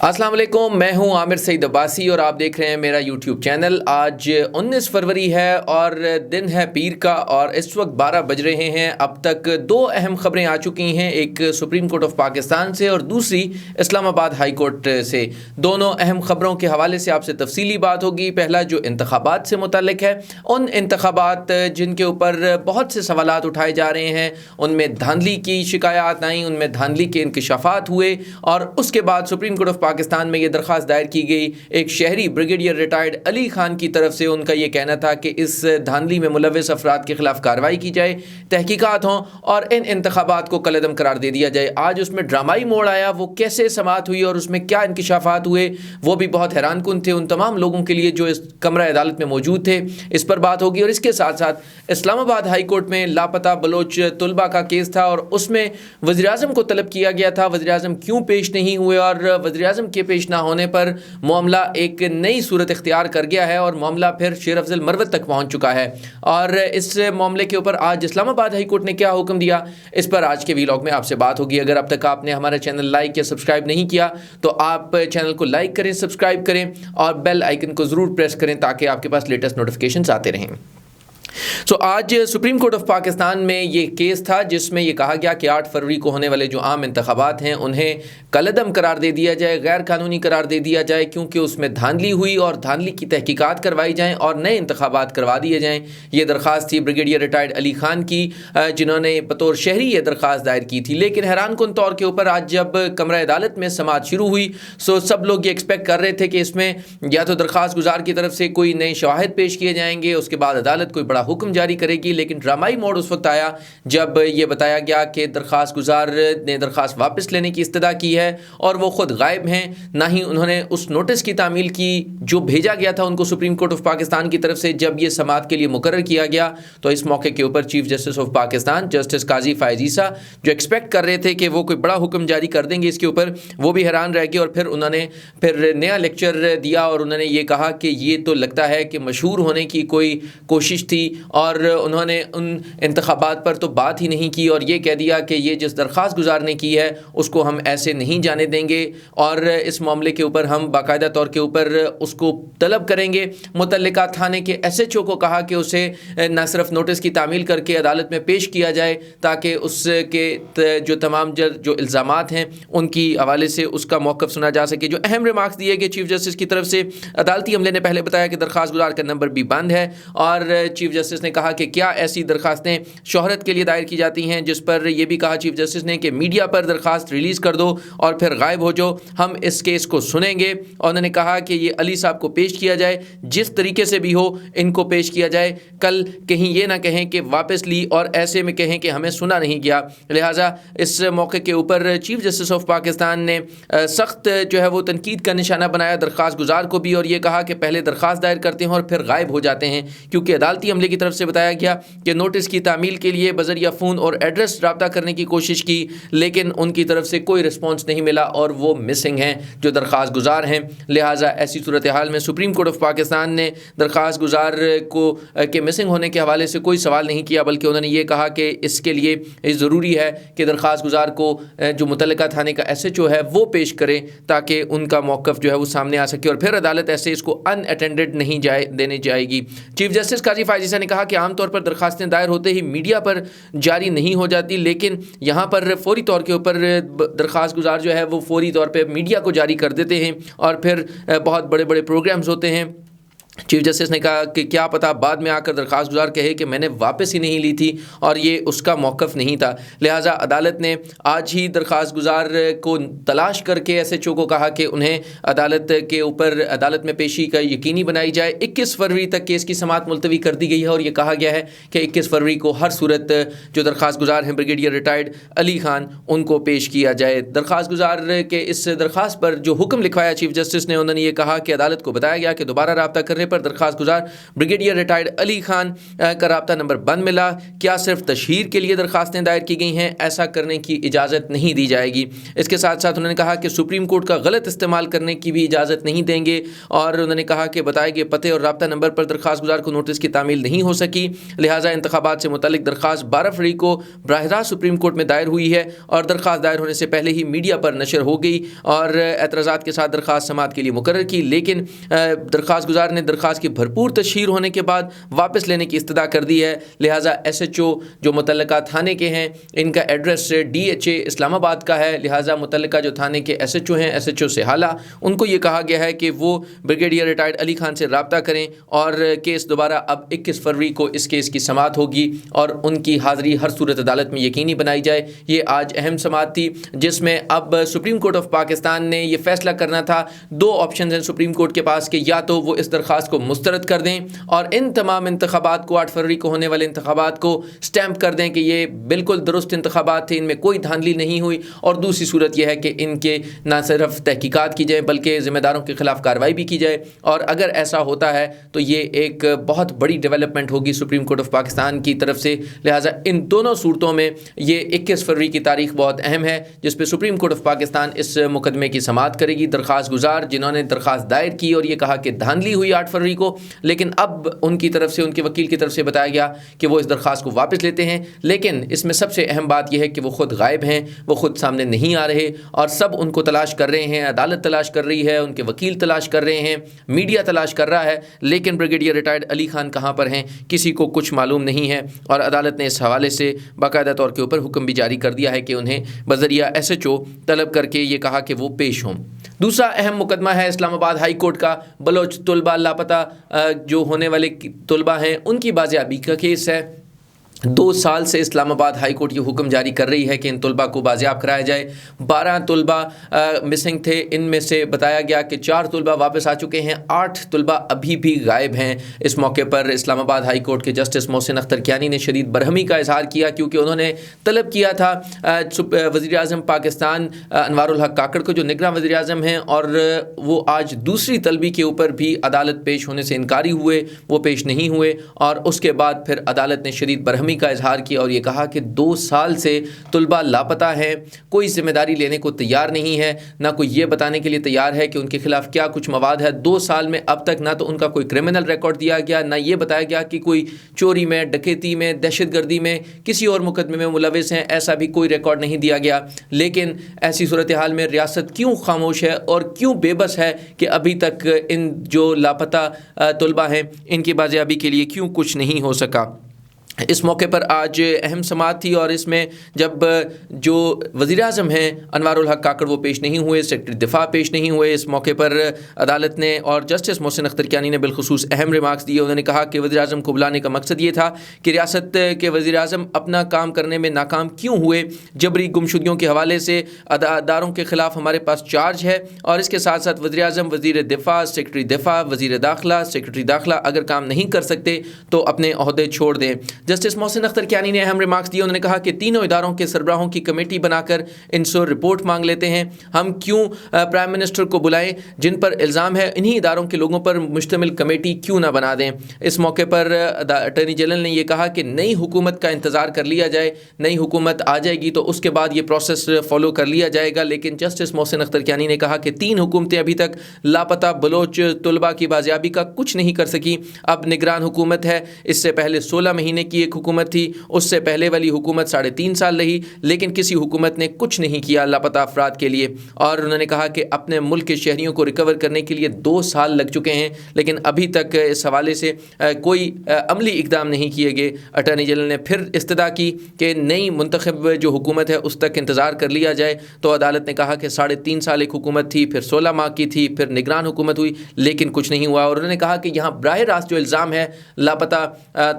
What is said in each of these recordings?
अस्सलाम वालेकुम, मैं हूं आमिर सईद अब्बासी और आप देख रहे हैं मेरा यूट्यूब चैनल। आज 19 फरवरी है और दिन है पीर का और इस वक्त 12 बज रहे हैं। अब तक दो अहम खबरें आ चुकी हैं, एक सुप्रीम कोर्ट ऑफ पाकिस्तान से और दूसरी इस्लामाबाद हाई कोर्ट से। दोनों अहम खबरों के हवाले से आपसे तफसीली बात होगी। पहला जो इंतखाबात से मुतल्लिक है, उन इंतखाबात जिनके ऊपर बहुत से सवालात उठाए जा रहे हैं, उनमें धांधली की शिकायत आई, उनमें धांधली के इंकशाफात हुए और उसके बाद सुप्रीम कोर्ट ऑफ पाकिस्तान में ये दरख्वास्त दायर की गई। एक शहरी ब्रिगेडियर रिटायर्ड अली खान की तरफ से उनका ये कहना था कि इस धांधली में मुलव्वस अफराद के खिलाफ कार्रवाई की जाए, तहकीकात हों और इन इंतखाबात को कलअदम करार दे दिया जाए। आज उसमें ड्रामाई मोड़ आया, वो कैसे समाअत हुई और उसमें क्या इंकशाफात हुए वो भी बहुत हैरान कुन थे उन तमाम लोगों के लिए जो इस कमरा अदालत में मौजूद थे। इस पर बात होगी और इसके साथ साथ इस्लामाबाद हाई कोर्ट में लापता बलोच तलबा का केस था और उसमें वज़ीर-ए-आज़म को तलब किया गया था, वज़ीर-ए-आज़म क्यों पेश नहीं हुए और वज़ीर-ए-आज़म के पेश ना होने पर मामला एक नई सूरत इख्तियार कर गया है और मामला फिर शेर अफजल मरवत तक पहुंच चुका है। और इस मामले के ऊपर आज इस्लामाबाद हाई कोर्ट ने क्या हुक्म दिया, इस पर आज के वीलॉग में आपसे बात होगी। अगर अब तक आपने हमारा चैनल लाइक या सब्सक्राइब नहीं किया तो आप चैनल को लाइक करें, सब्सक्राइब करें और बेल आइकन को ज़रूर प्रेस करें ताकि आपके पास लेटेस्ट नोटिफिकेशंस आते रहें। आज सुप्रीम कोर्ट ऑफ पाकिस्तान में ये केस था जिसमें ये कहा गया कि 8 फरवरी को होने वाले जो आम इंतखाबात हैं उन्हें कलअदम करार दे दिया जाए, गैर कानूनी करार दे दिया जाए क्योंकि उसमें धांधली हुई और धांधली की तहकीकात करवाई जाएँ और नए इंतखाबात करवा दिए जाएँ। ये दरख्वास्त थी ब्रिगेडियर रिटायर्ड अली खान की, जिन्होंने बतौर शहरी ये दरख्वास्त दायर की थी। लेकिन हैरान कुन तौर के ऊपर आज जब कमरा अदालत में समाअत शुरू हुई तो सब लोग ये एक्सपेक्ट कर रहे थे कि इसमें या तो दरख्वास्त गुजार की तरफ से कोई नए शवाहिद पेश किए जाएंगे, उसके बाद अदालत कोई बड़ा हुक्म जारी करेगी। लेकिन ड्रामाई मोड़ उस वक्त आया जब ये बताया गया कि दरख्वास्त गुजार ने दरख्वास्त वापस लेने की इस्तदा की है और वो खुद गायब हैं, ना ही उन्होंने उस नोटिस की तामील की जो भेजा गया था उनको सुप्रीम कोर्ट ऑफ पाकिस्तान की तरफ से जब ये समाअत के लिए मुकर्रर किया गया। तो इस मौके के ऊपर chief justice of Pakistan justice Qazi Faez Isa जो एक्सपेक्ट कर रहे थे कि वो कोई बड़ा हुक्म जारी कर देंगे इसके ऊपर, वो भी हैरान रह गए और फिर उन्होंने नया लेक्चर दिया और उन्होंने ये कहा कि ये तो लगता है कि मशहूर होने की कोई कोशिश थी और उन्होंने उन इंतखाबात पर तो बात ही नहीं की और ये कह दिया कि ये जिस दरख्वास्त गुजार ने की है उसको हम ऐसे नहीं जाने देंगे और इस मामले के ऊपर हम बाकायदा तौर के ऊपर उसको तलब करेंगे। मुतल्लिका थाने के SHO को कहा कि उसे न सिर्फ नोटिस की तामील करके अदालत में पेश किया जाए ताकि उसके जो तमाम जो इल्ज़ामात हैं उनकी हवाले से उसका मौक़िफ़ सुना जा सके। जो अहम रिमार्क्स दिए गए चीफ जस्टिस की तरफ से, अदालती अमले ने पहले बताया कि दरख्वास्त गुजार का नंबर भी बंद है और चीफ जस्टिस ने कहा कि क्या ऐसी दरखास्तें शोहरत के लिए दायर की जाती हैं, जिस पर यह भी कहा चीफ जस्टिस ने कि मीडिया पर दरखास्त रिलीज़ कर दो और फिर गायब हो जाओ, हम इस केस को सुनेंगे। और उन्होंने कहा कि ये अली साहब को पेश किया जाए, जिस तरीके से भी हो इनको पेश किया जाए, कल कहीं ये ना कहें कि वापस ली और ऐसे में कहें कि हमें सुना नहीं गया। लिहाजा इस मौके के ऊपर चीफ जस्टिस ऑफ पाकिस्तान ने सख्त जो है वो तनकीद का निशाना बनाया दरख्वास्त गुजार को भी और ये कहा कि पहले दरख्वास्त दायर करते हैं और फिर गायब हो जाते हैं, क्योंकि अदालती अमले की तरफ से बताया गया कि नोटिस की तामील के लिए बज़रिया फ़ोन और एड्रेस रब्ता करने की कोशिश की लेकिन उनकी तरफ से कोई रिस्पॉन्स नहीं मिला और वो मिसिंग हैं जो दरख्वास्त गुजार हैं। लिहाजा ऐसी सूरत हाल में सुप्रीम कोर्ट ऑफ पाकिस्तान ने दरख्वास्त गुजार को के मिसिंग होने के हवाले से कोई सवाल नहीं किया, बल्कि उन्होंने ये कहा कि इसके लिए ज़रूरी है कि दरख्वास्त गुजार को जो मुतल्लिका थाने का SHO है वो पेश करें ताकि उनका मौक़िफ़ जो है वो सामने आ सके और फिर अदालत ऐसे इसको अनअटेंडेड नहीं देने जाएगी। चीफ जस्टिस काजी फ़ायज़ ईसा ने कहा कि आमतौर पर दरखास्तें दायर होते ही मीडिया पर जारी नहीं हो जाती, लेकिन यहाँ पर फौरी तौर के ऊपर दरख्वास्त गुजार जो है वो फौरी तौर पे मीडिया को जारी कर देते हैं और फिर बहुत बड़े बड़े प्रोग्राम्स होते हैं। चीफ जस्टिस ने कहा कि क्या पता बाद में आकर दरख्वास्त गुजार कहे कि मैंने वापस ही नहीं ली थी और ये उसका मौक़िफ़ नहीं था। लिहाजा अदालत ने आज ही दरख्वास्त गुजार को तलाश करके SHO को कहा कि उन्हें अदालत के ऊपर अदालत में पेशी का यकीनी बनाई जाए। 21 फरवरी तक केस की समाअत मुलतवी कर दी गई है और ये कहा गया है कि 21 फरवरी को हर सूरत जो दरख्वास्त गुजार हैं ब्रिगेडियर रिटायर्ड अली खान उनको पेश किया जाए। दरख्वास्त गुजार के इस दरख्वास्त पर जो हुक्म लिखवाया चीफ जस्टिस ने, उन्होंने ये कहा कि अदालत को बताया गया कि दोबारा रब्ता कर करने पर दरख्वास्त गुजार ब्रिगेडियर रिटायर्ड अली खान का राब्ता नंबर बंद मिला। क्या सिर्फ तशहीर के लिए दरख्वास्तें दायर की गई हैं? ऐसा करने की इजाज़त नहीं दी जाएगी। इसके साथ साथ उन्होंने कहा कि सुप्रीम कोर्ट का गलत इस्तेमाल करने की भी इजाज़त नहीं देंगे और उन्होंने कहा कि बताए गए पते और राब्ता नंबर पर दरख्वास्त गुजार को नोटिस की तामील नहीं हो सकी, लिहाजा इंतखाबात से मुतालिक दरख्वास्त 12 फरवरी को बराह रास्त सुप्रीम कोर्ट में दायर हुई है और दरख्वास्त दायर होने से पहले ही मीडिया पर नशर हो गई और एतराज़ात के साथ दरख्वास्त समाअत के लिए मुकर्रर की, लेकिन दरख्वास्त गुजार ने दरख्वास्त की भरपूर तशहीर होने के बाद वापस लेने की इस्तदा कर दी है। लिहाजा SHO जो मुतल्लका थाने के हैं, इनका एड्रेस DHA इस्लामाबाद का है, लिहाजा मुतल्लका जो थाने के SHO हैं, SHO सेहाला, उनको ये कहा गया है कि वो ब्रिगेडियर रिटायर्ड अली खान से रब्ता करें और केस दोबारा अब 21 फरवरी को इस केस की समाअत होगी और उनकी हाज़िरी हर सूरत अदालत में यकीनी बनाई जाए। ये आज अहम समाअत थी जिसमें अब सुप्रीम कोर्ट ऑफ पाकिस्तान ने ये फैसला करना था। 2 ऑप्शन हैं सुप्रीम कोर्ट के पास कि या तो वो इस दरख्वास्त को मुस्तरद कर दें और इन तमाम इंतखाबात को 8 फरवरी को होने वाले इंतखाबात को स्टैम्प कर दें कि ये बिल्कुल दुरुस्त इंतखाबात थे, इनमें कोई धांधली नहीं हुई, और दूसरी सूरत यह है कि इनके ना सिर्फ तहकीकात की जाए बल्कि ज़िम्मेदारों के खिलाफ कार्रवाई भी की जाए। और अगर ऐसा होता है तो ये एक बहुत बड़ी डेवलपमेंट होगी सुप्रीम कोर्ट ऑफ पाकिस्तान की तरफ से। लिहाजा इन दोनों सूरतों में ये 21 फरवरी की तारीख बहुत अहम है जिस पे सुप्रीम कोर्ट ऑफ पाकिस्तान इस मुकदमे की समाअत करेगी। दरख्वास्त गुजार जिन्होंने दरख्वास्त दायर की और ये कहा कि धांधली हुई 8 फरवरी को, लेकिन अब उनकी तरफ से, उनके वकील की तरफ से बताया गया कि वो इस दरख्वास्त को वापस लेते हैं। लेकिन इसमें सबसे अहम बात यह है कि वो खुद गायब हैं, वो खुद सामने नहीं आ रहे और सब उनको तलाश कर रहे हैं, अदालत तलाश कर रही है, उनके वकील तलाश कर रहे हैं, मीडिया तलाश कर रहा है, लेकिन ब्रिगेडियर रिटायर्ड अली खान कहाँ पर हैं किसी को कुछ मालूम नहीं है। और अदालत ने इस हवाले से बाकायदा तौर के ऊपर हुक्म भी जारी कर दिया है कि उन्हें बज़रिया SHO तलब करके ये कहा कि वो पेश हों। दूसरा अहम मुकदमा है इस्लामाबाद हाई कोर्ट का। बलोच तुलबा लापता जो होने वाले तुलबा हैं उनकी बाजियाबी का केस है। 2 साल से इस्लामाबाद हाई कोर्ट ये हुक्म जारी कर रही है कि इन तुलबा को बाजियाब कराया जाए। 12 तुलबा मिसिंग थे, इनमें से बताया गया कि 4 तुलबा वापस आ चुके हैं, 8 तुलबा अभी भी गायब हैं। इस मौके पर इस्लामाबाद हाई कोर्ट के जस्टिस मोहसिन अख्तर कियानी ने शदीद बरहमी का इजहार किया क्योंकि उन्होंने तलब किया था वज़ीर आज़म पाकिस्तान अनवारुल हक काकड़ को जो निगरान वज़ीर आज़म हैं, और वो आज दूसरी तलबी के ऊपर भी अदालत पेश होने से इनकारी हुए, वो पेश नहीं हुए और उसके बाद फिर अदालत ने शदीद बरहमी का इजहार किया और ये कहा कि 2 साल से तुलबा लापता हैं, कोई जिम्मेदारी लेने को तैयार नहीं है, ना कोई ये बताने के लिए तैयार है कि उनके खिलाफ क्या कुछ मवाद है। 2 साल में अब तक ना तो उनका कोई क्रिमिनल रिकॉर्ड दिया गया, ना ये बताया गया कि कोई चोरी में, डकैती में, दहशतगर्दी में, किसी और मुकदमे में मुलविस हैं, ऐसा भी कोई रिकॉर्ड नहीं दिया गया। लेकिन ऐसी सूरत हाल में रियासत क्यों खामोश है और क्यों बेबस है कि अभी तक इन जो लापता तुलबा हैं इनकी बाजियाबी के लिए क्यों कुछ नहीं हो सका। इस मौके पर आज अहम समाअत थी और इसमें जब जो वज़ीर आज़म हैं अनवारुल हक काकड़ वो पेश नहीं हुए, सेक्रेटरी दिफा पेश नहीं हुए, इस मौके पर अदालत ने और जस्टिस मोहसिन अख्तर कियानी ने बिलखुसूस अहम रिमार्क्स दिए। उन्होंने कहा कि वज़ीर आज़म को बुलाने का मकसद ये था कि रियासत के वज़ीर आज़म अपना काम करने में नाकाम क्यों हुए। जबरी गुमशुदगियों के हवाले से अदादारों के ख़िलाफ़ हमारे पास चार्ज है और इसके साथ साथ वज़ीर आज़म, वज़ीर दिफा, सेक्रेटरी दिफा, वज़ीर दाखिला, सेक्रेटरी दाखिला अगर काम नहीं कर सकते तो अपने ओहदे छोड़ दें। जस्टिस मोहसिन अख्तर कियानी ने अहम रिमार्क्स दिए। उन्होंने कहा कि तीनों इदारों के सरबराहों की कमेटी बनाकर इनसे रिपोर्ट मांग लेते हैं। हम क्यों प्राइम मिनिस्टर को बुलाएं जिन पर इल्ज़ाम है, इन्हीं इदारों के लोगों पर मुश्तमिल कमेटी क्यों ना बना दें। इस मौके पर अटॉर्नी जनरल ने यह कहा कि नई हुकूमत का इंतज़ार कर लिया जाए, नई हुकूमत आ जाएगी तो उसके बाद ये प्रोसेस फॉलो कर लिया जाएगा। लेकिन जस्टिस मोहसिन अख्तर कियानी ने कहा कि 3 हुकूमतें अभी तक लापता बलोच तुलबा की बाजियाबी का कुछ नहीं कर सकी। अब निगरान हुकूमत है, इससे पहले 16 महीने की एक हुकूमत थी, उससे पहले वाली हुकूमत 3.5 साल रही, लेकिन किसी हुकूमत ने कुछ नहीं किया लापता अफराद के लिए। और उन्होंने कहा कि अपने मुल्क के शहरियों को रिकवर करने के लिए 2 साल लग चुके हैं, लेकिन अभी तक इस हवाले से कोई अमली इकदाम नहीं किए गए। अटॉर्नी जनरल ने फिर इस्तदा की कि नई मुंतखब जो हुकूमत है उस तक इंतज़ार कर लिया जाए। तो अदालत ने कहा कि 3.5 साल एक हुकूमत थी, फिर 16 माह की थी, फिर निगरान हुकूमत हुई, लेकिन कुछ नहीं हुआ। और उन्होंने कहा कि यहाँ बराह रास्त जो इल्ज़ाम है लापता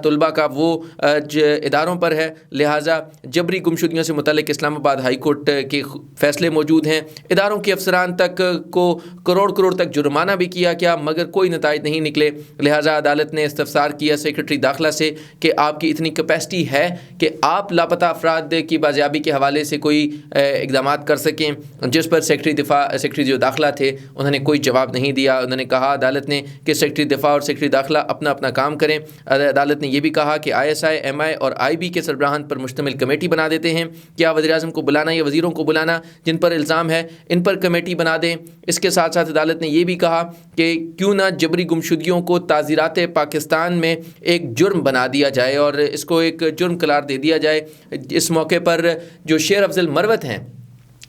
तुलबा का वो इदारों पर है, लिहाजा जबरी गुमशुदगियों से मुतल्लिक इस्लामाबाद हाई कोर्ट के फैसले मौजूद हैं। इदारों के अफसरान तक को करोड़ करोड़ तक जुर्माना भी किया गया मगर कोई नताइज नहीं निकले। लिहाजा अदालत ने इस्तफसार किया सेक्रेटरी दाखिला से कि आपकी इतनी कैपेसिटी है कि आप लापता अफराद की बाजियाबी के हवाले से कोई इकदाम कर सकें, जिस पर सेक्रेटरी जो दाखिला थे उन्होंने कोई जवाब नहीं दिया। उन्होंने कहा अदालत ने कि सेक्रेटरी दिफा और सेक्रेटरी दाखिला अपना अपना काम करें। अदालत ने यह भी कहा कि ISI, MI और IB के सरबराहान पर मुश्तमिल कमेटी बना देते हैं। क्या वज़ीर-ए-आज़म को बुलाना या वज़ीरों को बुलाना जिन पर इल्ज़ाम है इन पर कमेटी बना दें। इसके साथ साथ अदालत ने यह भी कहा कि क्यों ना जबरी गुमशुदगियों को ताज़ीरात पाकिस्तान में एक जुर्म बना दिया जाए और इसको एक जुर्म करार दे दिया जाए। इस मौके पर जो शेर अफजल मरवत हैं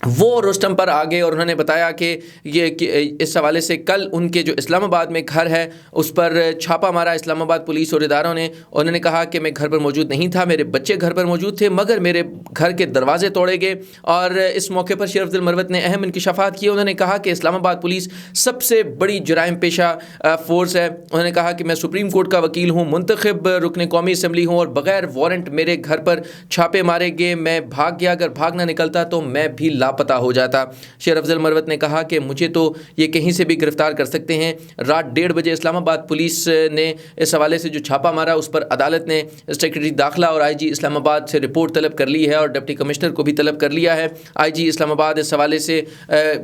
वो रुस्तम पर आ गए और उन्होंने बताया कि इस हवाले से कल उनके जो इस्लामाबाद में घर है उस पर छापा मारा इस्लामाबाद पुलिस और इदारों ने। उन्होंने कहा कि मैं घर पर मौजूद नहीं था, मेरे बच्चे घर पर मौजूद थे मगर मेरे घर के दरवाजे तोड़े गए। और इस मौके पर शेर अफजल मरवत ने अहम इंकशाफात किए। उन्होंने कहा कि इस्लामाबाद पुलिस सबसे बड़ी जराइम पेशा फोर्स है। उन्होंने कहा कि मैं सुप्रीम कोर्ट का वकील हूँ, मुंतखब रुकन कौमी असम्बली हूँ और बग़ैर वारंट मेरे घर पर छापे मारे गए। मैं भाग गया, अगर भाग ना निकलता तो मैं भी लापता हो जाता। शेर अफजल मरवत ने कहा कि मुझे तो ये कहीं से भी गिरफ्तार कर सकते हैं। रात 1:30 बजे इस्लामाबाद पुलिस ने इस हवाले से जो छापा मारा उस पर अदालत ने सेक्रेटरी दाखिला और IG इस्लामाबाद से रिपोर्ट तलब कर ली है और डिप्टी कमिश्नर को भी तलब कर लिया है। IG इस्लामाबाद इस हवाले से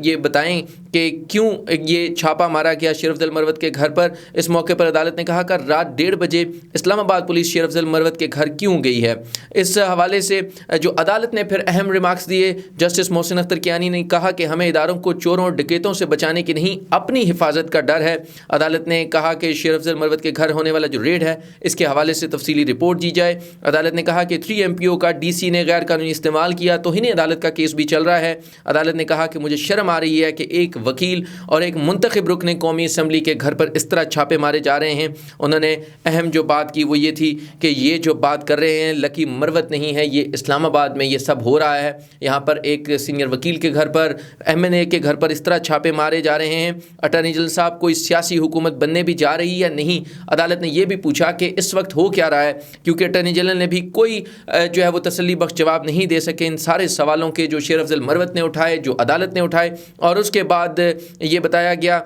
ये बताएं कि क्यों ये छापा मारा गया शेर अफजल मरवत के घर पर। इस मौके पर अदालत ने कहा कि रात 1:30 बजे इस्लामाबाद पुलिस शेर अफजल मरवत के घर क्यों गई है। इस हवाले से जो अदालत ने फिर अहम रिमार्क्स दिए। जस्टिस मोहसिन अख्तर कियानी ने कहा कि हमें इदारों को चोरों और डकैतों से बचाने की नहीं अपनी हिफाजत का डर है। अदालत ने कहा कि शेर अफजल मरवत के घर होने वाला जो रेड है इसके हवाले से तफसीली रिपोर्ट दी जाए। अदालत ने कहा कि 3 MPO का DC ने गैर कानूनी इस्तेमाल किया तो इन्हें अदालत का केस भी चल रहा है। अदालत ने कहा कि मुझे शर्म आ रही है कि एक वकील और एक मुंतखब रुकन कौमी असम्बली के घर पर इस तरह छापे मारे जा रहे हैं। उन्होंने अहम जो बात की वो ये थी कि ये जो बात कर रहे हैं लकी मरवत नहीं है, ये इस्लामाबाद में ये सब हो रहा है। यहाँ पर एक सीनियर वकील के घर पर, MNA के घर पर इस तरह छापे मारे जा रहे हैं। अटॉर्नी जनरल साहब कोई सियासी हुकूमत बनने भी जा रही है या नहीं। अदालत ने यह भी पूछा कि इस वक्त हो क्या रहा है, क्योंकि अटॉर्नी जनरल ने भी कोई जो है वो तसल्ली बख्श जवाब नहीं दे सके इन सारे सवालों के जो शेर अफजल मरवत ने उठाए, जो अदालत ने उठाए। और उसके बाद ये बताया गया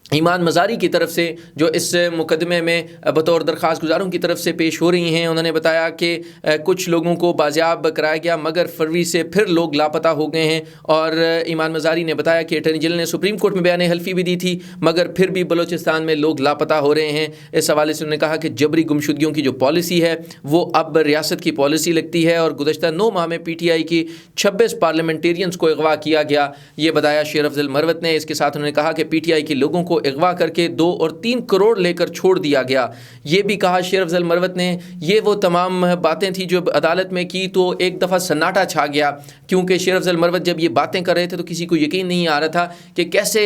ईमान मज़ारी की तरफ से जो इस मुकदमे में बतौर दरख्वास्त गुजारों की तरफ से पेश हो रही हैं। उन्होंने बताया कि कुछ लोगों को बाजियाब कराया गया मगर फरवरी से फिर लोग लापता हो गए हैं। और ईमान मज़ारी ने बताया कि अटॉर्नी जनरल ने सुप्रीम कोर्ट में बयान हल्फी भी दी थी मगर फिर भी बलोचिस्तान में लोग लापता हो रहे हैं। इस हवाले से उन्होंने कहा कि जबरी गुमशुदगियों की जो पॉलिसी है वो अब रियासत की पॉलिसी लगती है और गुज़श्ता 9 माह में PTI की 26 पार्लियामेंटेरियंस को अगवा किया गया। ये बताया शेर अफजल मरवत ने। इसके साथ उन्होंने कहा कि PTI के लोगों को अगवा करके 2 और 3 करोड़ लेकर छोड़ दिया गया। ये भी कहा शेर अफजल मरवत ने। ये वो तमाम बातें थी जो अदालत में की तो एक दफ़ा सन्नाटा छा गया, क्योंकि शेर अफजल मरवत जब ये बातें कर रहे थे तो किसी को यकीन नहीं आ रहा था कि कैसे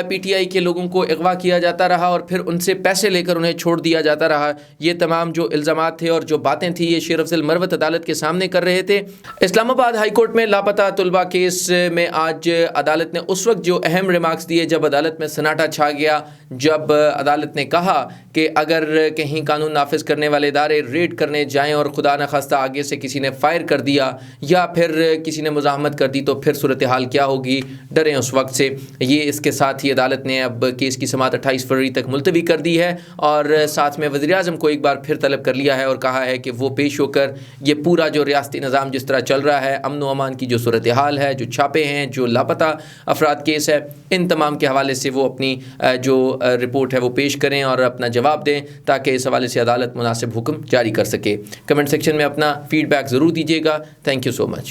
PTI के लोगों को अगवा किया जाता रहा और फिर उनसे पैसे लेकर उन्हें छोड़ दिया जाता रहा। ये तमाम जो इल्ज़ामात थे और जो बातें थी ये शेर अफजल मरवत अदालत के सामने कर रहे थे। इस्लामाबाद हाई कोर्ट में लापता तलबा केस में आज अदालत ने उस वक्त जो अहम रिमार्क्स दिए जब अदालत में सन्नाटा छा गया, जब अदालत ने कहा कि अगर कहीं कानून नाफिज करने वाले इदारे रेड करने जाएं और खुदा न खास्ता आगे से किसी ने फायर कर दिया या फिर किसी ने मुज़ाहमत कर दी तो फिर सूरत हाल क्या होगी, डरें उस वक्त से। ये इसके साथ ही अदालत ने अब केस की समाअत 28 फरवरी तक मुलतवी कर दी है और साथ में वज़ीर-ए-आज़म को एक बार फिर तलब कर लिया है और कहा है कि वो पेश होकर ये पूरा जो रियासती निज़ाम जिस तरह चल रहा है, अमन व अमान की जो सूरत हाल है, जो छापे हैं, जो लापता अफराद केस है, इन तमाम के हवाले से वो अपनी जो रिपोर्ट है वो पेश करें और अपना जवाब दें ताकि इस हवाले से अदालत मुनासिब हुक्म जारी कर सके। कमेंट सेक्शन में अपना फीडबैक ज़रूर दीजिएगा। Thank you so much.